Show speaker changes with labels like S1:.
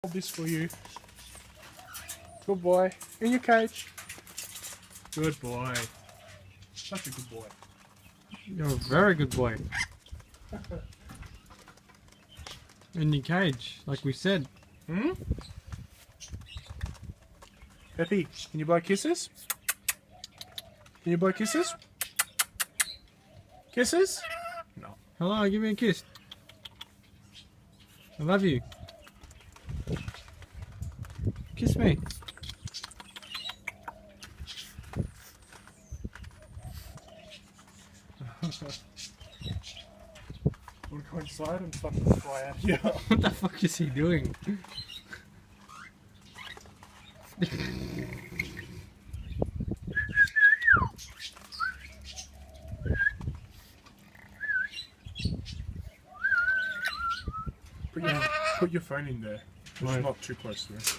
S1: Hold this for you. Good boy. In your cage. Good boy. Such a good boy.
S2: You're a very good boy. In your cage, like we said.
S1: Hmm? Peppy, can you blow kisses? Can you blow kisses? Kisses? No.
S2: Hello, give me a kiss. I love you. Kiss me.
S1: Want to go inside and fuck this guy out here?
S2: What the fuck is he doing?
S1: Put your phone in there. It's
S2: Right.
S1: not too close to it.